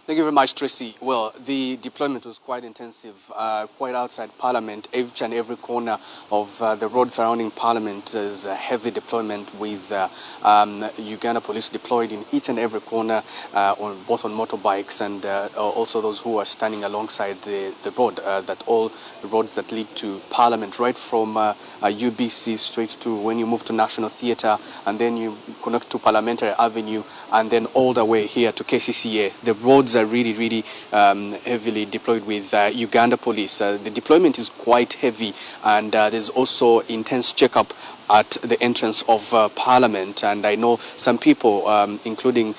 Thank you very much, Tracy. Well, the deployment was quite intensive, quite outside Parliament. Each and every corner of the road surrounding Parliament is a heavy deployment with Uganda police deployed in each and every corner, both on motorbikes and also those who are standing alongside the road, that all the roads that lead to Parliament, right from UBC straight to when you move to National Theatre, and then you connect to Parliamentary Avenue, and then all the way here to KCCA. The roads are really heavily deployed with Uganda police. The deployment is quite heavy, and there's also intense checkup at the entrance of Parliament. And I know some people, including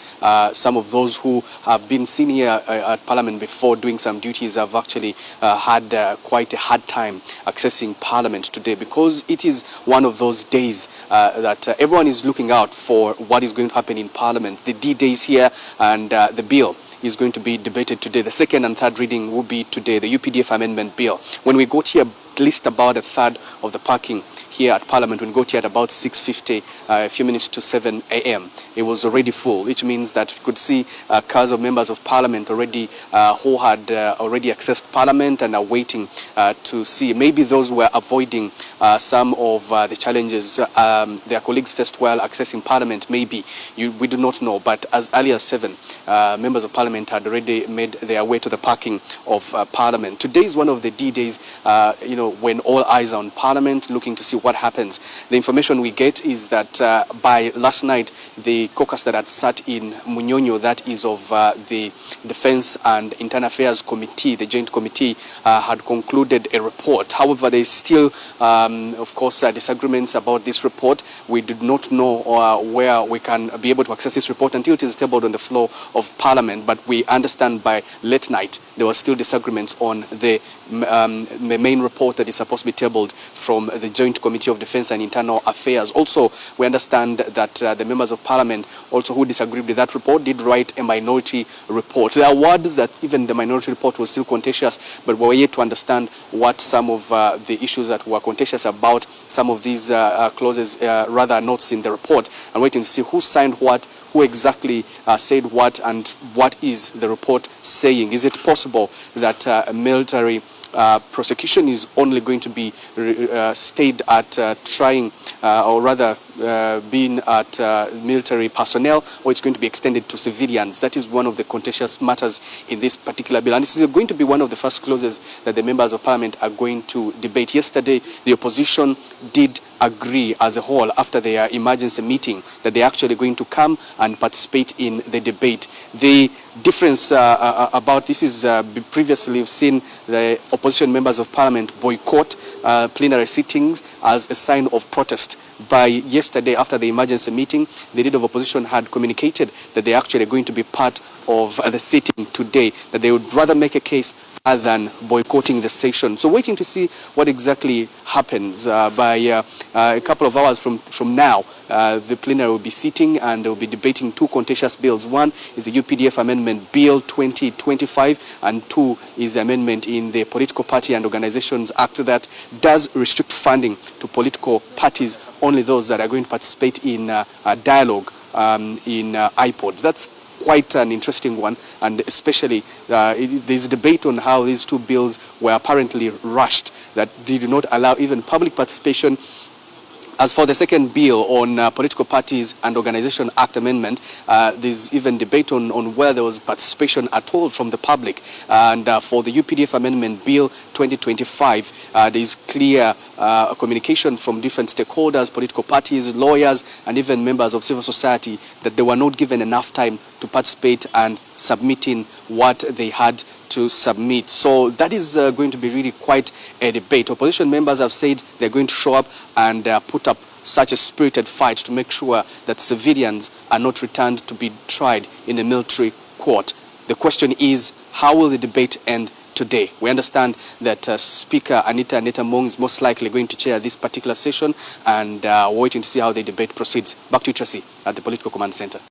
some of those who have been seen here at Parliament before doing some duties, have actually had quite a hard time accessing Parliament today, because it is one of those days that everyone is looking out for what is going to happen in Parliament. The D-Days here, and the bill is going to be debated today. The second and third reading will be today, the UPDF amendment bill. When we got here, at least about a third of the parking here at Parliament, when we got here at about 6:50, a few minutes to 7 a.m., it was already full, which means that you could see cars of members of Parliament already who had already accessed Parliament and are waiting to see. Maybe those were avoiding some of the challenges their colleagues faced while accessing Parliament. Maybe we do not know, but as early as 7, members of Parliament had already made their way to the parking of Parliament. Today is one of the D-Days, when all eyes are on Parliament, looking to see what happens. The information we get is that by last night, the caucus that had sat in Munyonyo, that is of the Defense and Internal Affairs Committee, the Joint Committee, had concluded a report. However, there is still, of course, disagreements about this report. We do not know where we can be able to access this report until it is tabled on the floor of Parliament. But we understand by late night there were still disagreements on the main report that is supposed to be tabled from the Joint Committee of Defense and Internal Affairs. Also, we understand that the members of Parliament also who disagreed with that report did write a minority report. There are words that even the minority report was still contentious, but we were yet to understand what some of the issues that were contentious about some of these clauses, rather notes in the report, and waiting to see who signed what, who exactly said what, and what is the report saying. Is it possible that military prosecution is only going to be stayed at trying, or rather being at military personnel, or it's going to be extended to civilians? That is one of the contentious matters in this particular bill. And this is going to be one of the first clauses that the members of Parliament are going to debate. Yesterday, the opposition did agree as a whole after their emergency meeting that they're actually going to come and participate in the debate. The difference about this is previously we've seen the opposition members of Parliament boycott plenary sittings as a sign of protest. By yesterday, after the emergency meeting, the leader of opposition had communicated that they're actually going to be part of the sitting today, that they would rather make a case rather than boycotting the session. So waiting to see what exactly happens. By a couple of hours from now, the plenary will be sitting and they will be debating two contentious bills. One is the UPDF Amendment Bill 2025, and two is the amendment in the Political Party and Organizations Act that does restrict funding to political parties, only those that are going to participate in dialogue in IPOD. That's quite an interesting one, and especially there's a debate on how these two bills were apparently rushed, that they do not allow even public participation. As for the second bill on Political Parties and Organization Act amendment, there's even debate on whether there was participation at all from the public. And for the UPDF Amendment Bill 2025, there is clear communication from different stakeholders, political parties, lawyers, and even members of civil society that they were not given enough time to participate and submitting what they had to submit. So that is going to be really quite a debate. Opposition members have said they're going to show up and put up such a spirited fight to make sure that civilians are not returned to be tried in a military court. The question is, how will the debate end today? We understand that Speaker Anita Mong is most likely going to chair this particular session, and waiting to see how the debate proceeds. Back to you, Tracy, at the Political Command Center.